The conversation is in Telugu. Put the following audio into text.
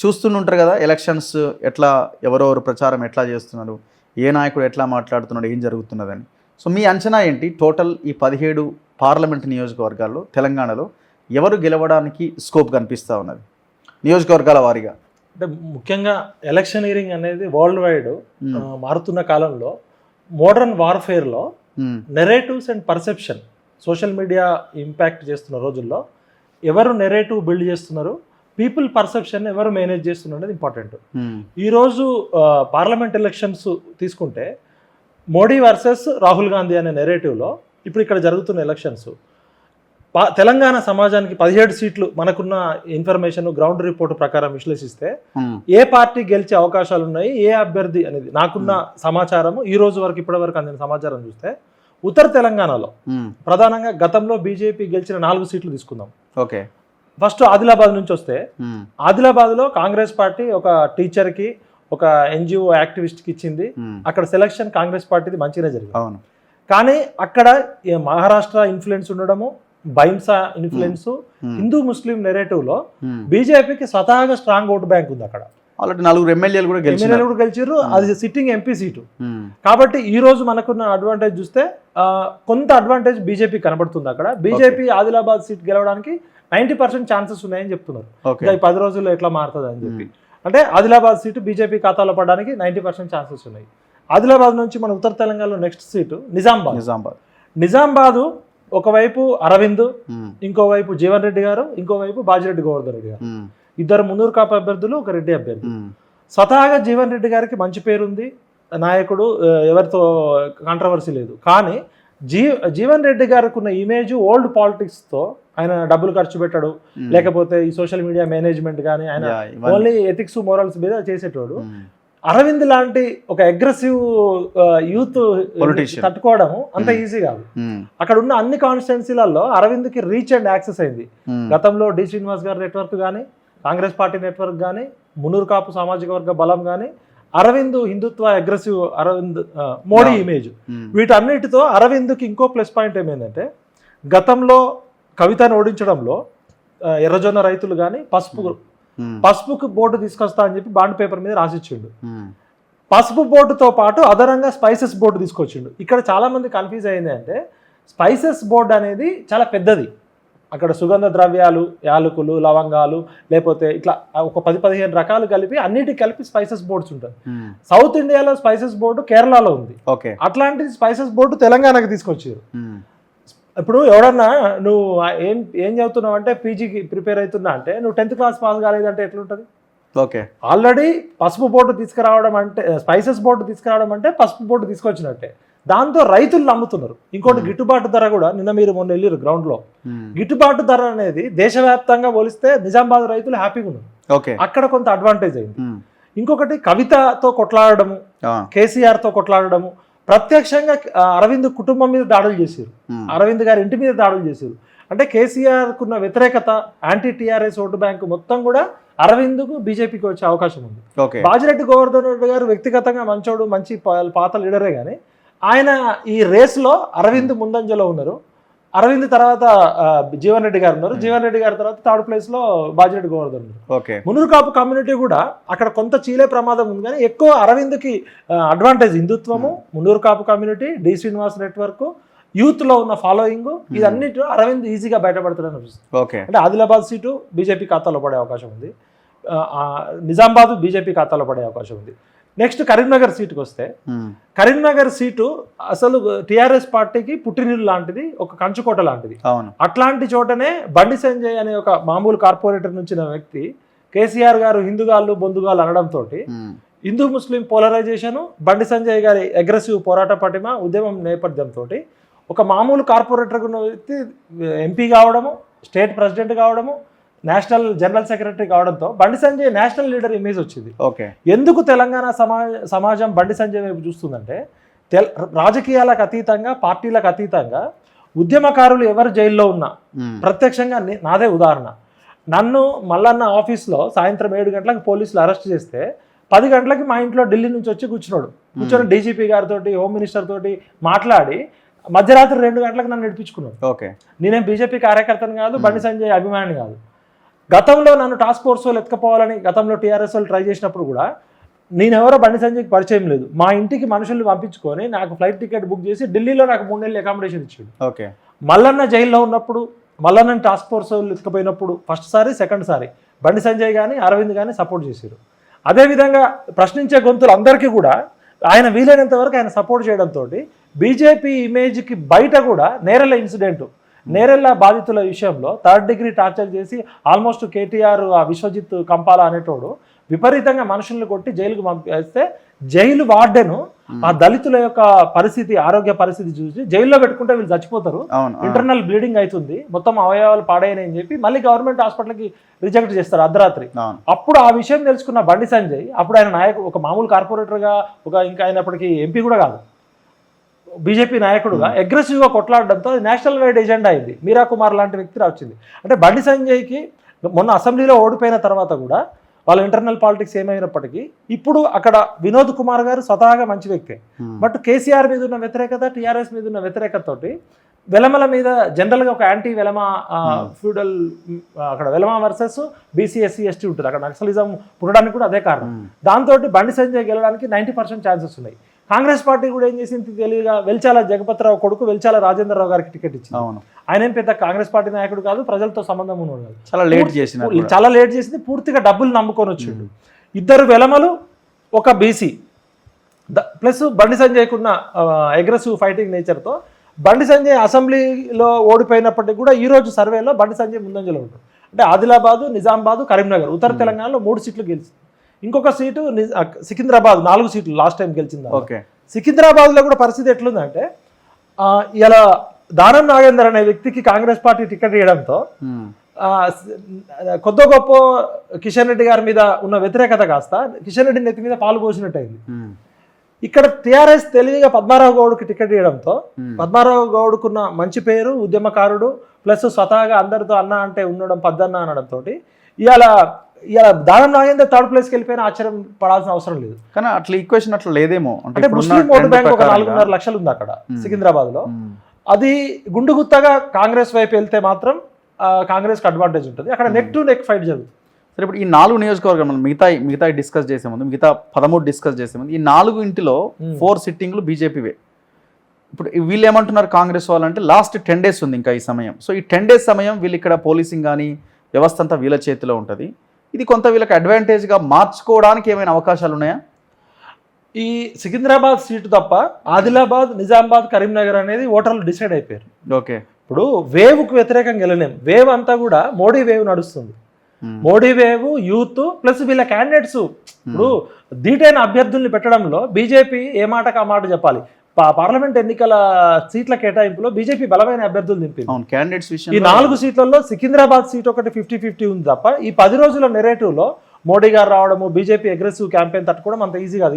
చూస్తుంటారు కదా ఎలక్షన్స్ ఎట్లా ఎవరెవరు ప్రచారం ఎట్లా చేస్తున్నారు, ఏ నాయకుడు ఎట్లా మాట్లాడుతున్నాడు, ఏం జరుగుతున్నదని. సో మీ అంచనా ఏంటి? టోటల్ ఈ 17 పార్లమెంట్ నియోజకవర్గాల్లో తెలంగాణలో ఎవరు గెలవడానికి స్కోప్ కనిపిస్తూ ఉన్నది నియోజకవర్గాల వారీగా? అంటే ముఖ్యంగా ఎలక్షనీరింగ్ అనేది వరల్డ్ వైడ్ మారుతున్న కాలంలో మోడర్న్ వార్ఫేర్లో narratives and perception social media impact చేస్తున్న రోజుల్లో ఎవరు నెరేటివ్ బిల్డ్ చేస్తున్నారు, పీపుల్ పర్సెప్షన్ ఎవరు మేనేజ్ చేస్తున్నారు అనేది ఇంపార్టెంట్. ఈరోజు పార్లమెంట్ ఎలక్షన్స్ తీసుకుంటే మోడీ వర్సెస్ రాహుల్ గాంధీ అనే నెరేటివ్లో ఇప్పుడు ఇక్కడ జరుగుతున్న ఎలక్షన్స్ తెలంగాణ సమాజానికి 17 సీట్లు మనకున్న ఇన్ఫర్మేషన్ గ్రౌండ్ రిపోర్ట్ ప్రకారం విశ్లేషిస్తే ఏ పార్టీ గెలిచే అవకాశాలు ఉన్నాయి, ఏ అభ్యర్థి అనేది నాకున్న సమాచారము ఈ రోజు వరకు ఇప్పటి వరకు అందిన సమాచారం చూస్తే ఉత్తర తెలంగాణలో ప్రధానంగా గతంలో బీజేపీ గెలిచిన 4 సీట్లు తీసుకుందాం. ఓకే, ఫస్ట్ ఆదిలాబాద్ నుంచి వస్తే ఆదిలాబాద్లో కాంగ్రెస్ పార్టీ ఒక టీచర్కి ఒక ఎన్జిఓ యాక్టివిస్ట్కి ఇచ్చింది. అక్కడ సెలక్షన్ కాంగ్రెస్ పార్టీది మంచిగానే జరిగింది. కానీ అక్కడ మహారాష్ట్ర ఇన్ఫ్లుయెన్స్ ఉండడము, బైంసా ఇన్ఫ్లుయెన్స్, హిందూ ముస్లిం నెరేటివ్లో బీజేపీకి స్వతహాగా స్ట్రాంగ్ ఓటు బ్యాంక్ ఉంది. అక్కడ ఆల్రెడీ 4 ఎమ్మెల్యేలు కూడా గెలిచారు. అది సిట్టింగ్ ఎంపీ సీటు. కాబట్టి ఈ రోజు మనకున్న అడ్వాంటేజ్ చూస్తే కొంత అడ్వాంటేజ్ బీజేపీ కనబడుతుంది. అక్కడ బీజేపీ ఆదిలాబాద్ సీట్ గెలవడానికి 90% ఛాన్సెస్ ఉన్నాయని చెప్తున్నారు. ఇంకా 10 రోజుల్లో ఎట్లా మారుతుంది అని చెప్పి. అంటే ఆదిలాబాద్ సీటు బీజేపీ ఖాతాలో పడడానికి 90% ఛాన్సెస్ ఉన్నాయి. ఆదిలాబాద్ నుంచి మన ఉత్తర తెలంగాణలో నెక్స్ట్ సీటు నిజామాబాద్. ఒకవైపు అరవింద్, ఇంకోవైపు జీవన్ రెడ్డి గారు, ఇంకోవైపు బాజిరెడ్డి గోవర్ధన్ రెడ్డి గారు, ఇద్దరు మున్నూరు కాపు అభ్యర్థులు, ఒక రెడ్డి అభ్యర్థి. స్వతహాగా జీవన్ రెడ్డి గారికి మంచి పేరుంది, నాయకుడు, ఎవరితో కాంట్రవర్సీ లేదు. కానీ జీవన్ రెడ్డి గారికి ఉన్న ఇమేజ్ ఓల్డ్ పాలిటిక్స్తో ఆయన డబ్బులు ఖర్చు పెట్టాడు, లేకపోతే ఈ సోషల్ మీడియా మేనేజ్మెంట్ కానీ ఆయన ఓన్లీ ఎథిక్స్ మోరల్స్ మీద చేసేటోడు. అరవింద్ లాంటి ఒక అగ్రెసివ్ యూత్ తట్టుకోవడం అంత ఈజీ కాదు. అక్కడ ఉన్న అన్ని కాన్స్టిట్యున్సీలలో అరవింద్కి రీచ్ అండ్ యాక్సెస్ అయింది. గతంలో డి శ్రీనివాస్ గారి నెట్వర్క్ కానీ, కాంగ్రెస్ పార్టీ నెట్వర్క్ కానీ, మున్నూరు కాపు సామాజిక వర్గ బలం కానీ, అరవింద్ హిందుత్వ అగ్రెసివ్ అరవింద్, మోడీ ఇమేజ్, వీటన్నిటితో అరవింద్కి ఇంకో ప్లస్ పాయింట్ ఏమైందంటే గతంలో కవితను ఓడించడంలో ఎర్రజొన్న రైతులు కానీ పసుపుకు బోర్డు తీసుకొస్తా అని చెప్పి బాండ్ పేపర్ మీద రాసిచ్చిండు. పసుపు బోర్డుతో పాటు అదనంగా స్పైసెస్ బోర్డు తీసుకొచ్చిండు. ఇక్కడ చాలా మంది కన్ఫ్యూజ్ అయింది అంటే స్పైసెస్ బోర్డు అనేది చాలా పెద్దది. అక్కడ సుగంధ ద్రవ్యాలు, యాలకులు, లవంగాలు, లేకపోతే ఇట్లా ఒక 10-15 రకాలు కలిపి అన్నిటికి కలిపి స్పైసెస్ బోర్డ్స్ ఉంటాయి. సౌత్ ఇండియాలో స్పైసెస్ బోర్డు కేరళలో ఉంది. అట్లాంటి స్పైసెస్ బోర్డు తెలంగాణకి తీసుకొచ్చారు. ఇప్పుడు ఎవడన్నా నువ్వు ఏం చదువుతున్నావు అంటే పీజీకి ప్రిపేర్ అవుతున్నా అంటే నువ్వు 10th క్లాస్ పాస్ కాలేదంటే ఎట్లుంటుంది? ఓకే, ఆల్రెడీ పసుపు బోర్డు తీసుకురావడం అంటే, స్పైసెస్ బోర్డు తీసుకురావడం అంటే పసుపు బోర్డు తీసుకొచ్చినట్టే. దాంతో రైతులు నమ్ముతున్నారు. ఇంకోటి గిట్టుబాటు ధర కూడా, నిన్న మీరు మొన్న వెళ్ళారు గ్రౌండ్లో, గిట్టుబాటు ధర అనేది దేశవ్యాప్తంగా పోలిస్తే నిజామాబాద్ రైతులు హ్యాపీగా ఉన్నారు. అక్కడ కొంత అడ్వాంటేజ్ అయింది. ఇంకొకటి కవితతో కొట్లాడడము, కేసీఆర్తో కొట్లాడడము, ప్రత్యక్షంగా అరవింద్ కుటుంబం మీద దాడులు చేశారు, అరవింద్ గారి ఇంటి మీద దాడులు చేశారు. అంటే కేసీఆర్కున్న ఉన్న వ్యతిరేకత, యాంటీ టీఆర్ఎస్ ఓటు బ్యాంకు మొత్తం కూడా అరవింద్కు బీజేపీకి వచ్చే అవకాశం ఉంది. బాజిరెడ్డి గోవర్ధన్ రెడ్డి గారు వ్యక్తిగతంగా మంచోడు, మంచి పాత లీడరే, కానీ ఆయన ఈ రేస్లో అరవింద్ ముందంజలో ఉన్నారు. అరవింద్ తర్వాత జీవన్ రెడ్డి గారు ఉన్నారు. జీవన్ రెడ్డి గారి తర్వాత 3rd ప్లేస్లో బాజిరెడ్డి గోవర్ధన్ ఉన్నారు. మున్నూరు కాపు కమ్యూనిటీ కూడా అక్కడ కొంత చీలే ప్రమాదం ఉంది, కానీ ఎక్కువ అరవింద్కి advantage హిందుత్వము, Munnuru Kapu community, D Srinivas network, యూత్లో ఉన్న ఫాలోయింగ్, ఇదన్నిటి అరవింద్ ఈజీగా బయటపడతాడని అనిపిస్తుంది. అంటే ఆదిలాబాద్ సీటు బీజేపీ ఖాతాలో పడే అవకాశం ఉంది, నిజామాబాద్ బీజేపీ ఖాతాలో పడే అవకాశం ఉంది. నెక్స్ట్ కరీంనగర్ సీటుకి వస్తే, కరీంనగర్ సీటు అసలు టీఆర్ఎస్ పార్టీకి పుట్టినిల్లు లాంటిది, ఒక కంచుకోట లాంటిది. అట్లాంటి చోటనే బండి సంజయ్ అనే ఒక మామూలు కార్పొరేటర్ నుంచి వ్యక్తి కేసీఆర్ గారు హిందుగాళ్ళు బొందుగాళ్ళు అనడంతో హిందూ ముస్లిం పోలరైజేషన్, బండి సంజయ్ గారి అగ్రెసివ్ పోరాట పటిమ, ఉద్యమం నేపథ్యంతో ఒక మామూలు కార్పొరేటర్ ఉన్న వ్యక్తి ఎంపీ కావడము, స్టేట్ ప్రెసిడెంట్ కావడము, నేషనల్ జనరల్ సెక్రటరీ కావడంతో Bandi Sanjay national leader image వచ్చింది. ఎందుకు తెలంగాణ సమాజం బండి సంజయ్ వైపు చూస్తుందంటే, రాజకీయాలకు అతీతంగా, పార్టీలకు అతీతంగా ఉద్యమకారులు ఎవరు జైల్లో ఉన్నా ప్రత్యక్షంగా, నాదే ఉదాహరణ, నన్ను మల్లన్న ఆఫీస్లో సాయంత్రం 7 గంటలకు పోలీసులు అరెస్ట్ చేస్తే 10 గంటలకి మా ఇంట్లో ఢిల్లీ నుంచి వచ్చి కూర్చొని డీజీపీ గారితో, హోమ్ మినిస్టర్ తోటి మాట్లాడి మధ్యరాత్రి 2 గంటలకు నన్ను నడిపించుకున్నాడు. నేనేం బీజేపీ కార్యకర్తను కాదు, బండి సంజయ్ అభిమాని కాదు. గతంలో నన్ను టాస్క్ ఫోర్స్ వాళ్ళు ఎత్తుకపోవాలని గతంలో టీఆర్ఎస్ వాళ్ళు ట్రై చేసినప్పుడు కూడా నేనెవరో బండి సంజయ్కి పరిచయం లేదు, మా ఇంటికి మనుషుల్ని పంపించుకొని నాకు ఫ్లైట్ టికెట్ బుక్ చేసి ఢిల్లీలో నాకు 3 నెలలు అకామిడేషన్ ఇచ్చాడు. ఓకే. మల్లన్న జైల్లో ఉన్నప్పుడు, మల్లన్న టాస్క్ ఫోర్స్ వాళ్ళు ఎత్తుకుపోయినప్పుడు ఫస్ట్ సారి సెకండ్ సారి బండి సంజయ్ కానీ అరవింద్ కానీ సపోర్ట్ చేశారు. అదేవిధంగా ప్రశ్నించే గొంతులు అందరికీ కూడా ఆయన వీలైనంత వరకు ఆయన సపోర్ట్ చేయడంతో బీజేపీ ఇమేజ్కి బయట కూడా నేరెళ్ళ ఇన్సిడెంట్, నేరెళ్ళ బాధితుల విషయంలో 3rd డిగ్రీ టార్చర్ చేసి ఆల్మోస్ట్ కేటీఆర్ ఆ విశ్వజిత్ కంపాల అనేటోడు విపరీతంగా మనుషుల్ని కొట్టి జైలుకు పంపిస్తే జైలు వార్డెను ఆ దళితుల యొక్క పరిస్థితి, ఆరోగ్య పరిస్థితి చూసి జైల్లో పెట్టుకుంటే వీళ్ళు చచ్చిపోతారు, ఇంటర్నల్ బ్లీడింగ్ అవుతుంది, మొత్తం అవయవాలు పాడైనాయి అని చెప్పి మళ్ళీ గవర్నమెంట్ హాస్పిటల్కి రిజెక్ట్ చేస్తారు అర్ధరాత్రి. అప్పుడు ఆ విషయం తెలుసుకున్న బండి సంజయ్, అప్పుడు ఆయన నాయకుడు, ఒక మామూలు కార్పొరేటర్గా, ఇంకా అయినప్పటికీ ఎంపీ కూడా కాదు, బీజేపీ నాయకుడుగా అగ్రెసివ్గా కొట్లాడడంతో నేషనల్ వైడ్ ఎజెండా అయింది. మీరా కుమార్ లాంటి వ్యక్తి వచ్చింది. అంటే బండి సంజయ్కి మొన్న అసెంబ్లీలో ఓడిపోయిన తర్వాత కూడా వాళ్ళ ఇంటర్నల్ పాలిటిక్స్ ఏమైనప్పటికీ ఇప్పుడు అక్కడ వినోద్ కుమార్ గారు స్వతహాగా మంచి వ్యక్తే, బట్ కేసీఆర్ మీద ఉన్న వ్యతిరేకత, టీఆర్ఎస్ మీద ఉన్న వ్యతిరేకతతోటి వెలమల మీద జనరల్గా ఒక యాంటీ వెలమ ఫ్యూడల్, అక్కడ Velama versus BC SC ST ఉంటుంది, అక్కడ నక్సలిజం పుట్టడానికి కూడా అదే కారణం. దాంతో బండి సంజయ్ గెలవడానికి 90% ఛాన్సెస్ ఉన్నాయి. కాంగ్రెస్ పార్టీ కూడా ఏం చేసింది తెలియగా వెల్చాల జగపతిరావు కొడుకు వెల్చాల రాజేంద్రరావు గారికి టికెట్ ఇచ్చింది. ఆయన ఏం పెద్ద కాంగ్రెస్ పార్టీ నాయకుడు కాదు, ప్రజలతో సంబంధం ఉన్నాడు కాదు, చాలా లేట్ చేసింది, పూర్తిగా డబ్బులు నమ్ముకొని వచ్చిండు. 2 వెలమలు, ఒక బీసీ ప్లస్ బండి సంజయ్కి ఉన్న అగ్రెసివ్ ఫైటింగ్ నేచర్తో బండి సంజయ్ అసెంబ్లీలో ఓడిపోయినప్పటికీ కూడా ఈ రోజు సర్వేలో బండి సంజయ్ ముందంజలో ఉంటాడు. అంటే ఆదిలాబాదు, నిజామాబాదు, కరీంనగర్, ఉత్తర తెలంగాణలో 3 సీట్లు గెలిచింది. ఇంకొక సీటు సికింద్రాబాద్ 4 సీట్లు లాస్ట్ టైం గెలిచింది. సికింద్రాబాద్లో కూడా పరిస్థితి ఎట్లుందంటే ఇలా దానం నాగేందర్ అనే వ్యక్తికి కాంగ్రెస్ పార్టీ టికెట్ ఇవ్వడంతో కొద్ది గొప్ప కిషన్ రెడ్డి గారి మీద ఉన్న వ్యతిరేకత కాస్త కిషన్ రెడ్డి నెత్తి మీద పాలు పోసినట్టయింది. ఇక్కడ టీఆర్ఎస్ తెలివిగా పద్మారావు గౌడ్కి టికెట్ ఇవ్వడంతో పద్మారావు గౌడ్కున్న మంచి పేరు, ఉద్యమకారుడు ప్లస్ స్వతహాగా అందరితో అన్న అంటే ఉండడం, పద్దన్న అనడంతో ఇవాళ దానం నాగేందర్ 3rd ప్లేస్కి వెళ్ళిపోయినా ఆశ్చర్యం పడాల్సిన అవసరం లేదు. కానీ అట్లా ఈక్వేషన్ అట్లా లేదేమో. అంటే ముస్లిం ఓటు బ్యాంక్ ఒక 4.5 లక్షలు ఉంది అక్కడ సికింద్రాబాద్ లో. అది గుండు గుత్తగా కాంగ్రెస్ వైపు వెళ్తే మాత్రం కాంగ్రెస్కి అడ్వాంటేజ్ ఉంటుంది. అక్కడ నెక్ టు నెక్ ఫైట్ జరుగుతుంది. సరే, ఇప్పుడు ఈ 4 నియోజకవర్గాలు మిగతా డిస్కస్ చేసే ముందు, మిగతా 13 డిస్కస్ చేసే ముందు, ఈ 4 ఇంటిలో 4 సిట్టింగ్లు బీజేపీవే. ఇప్పుడు వీళ్ళు ఏమంటున్నారు కాంగ్రెస్ వాళ్ళంటే లాస్ట్ 10 days ఉంది ఇంకా ఈ సమయం. సో ఈ 10 days సమయం వీళ్ళు ఇక్కడ పోలీసింగ్ కానీ వ్యవస్థ అంతా వీళ్ళ చేతిలో ఉంటుంది. ఇది కొంత వీళ్ళకి అడ్వాంటేజ్గా మార్చుకోవడానికి ఏమైనా అవకాశాలు ఉన్నాయా? ఈ సికింద్రాబాద్ సీటు తప్ప ఆదిలాబాద్, నిజామాబాద్, కరీంనగర్ అనేది ఓటర్లు డిసైడ్ అయిపోయారు. ఓకే. ఇప్పుడు వేవ్కు వ్యతిరేకంగా వెళ్ళలేము. వేవ్ అంతా కూడా మోడీ వేవ్ నడుస్తుంది. మోడీ వేవ్, యూత్ ప్లస్ వీళ్ళ క్యాండిడేట్స్. ఇప్పుడు ధీటైన అభ్యర్థుల్ని పెట్టడంలో బీజేపీ ఏ మాటకు ఆ మాట చెప్పాలి. పార్లమెంట్ ఎన్నికల సీట్ల కేటాయింపులో బీజేపీ బలమైన అభ్యర్థులు దింపింది. ఈ 4 సీట్లలో సికింద్రాబాద్ సీట్ ఒకటి 50-50 ఉంది తప్ప ఈ 10 రోజుల నెరేటివ్లో మోడీ గారు రావడము, బీజేపీ అగ్రెసివ్ క్యాంపెయిన్ తట్టుకోవడం అంత ఈజీ కాదు.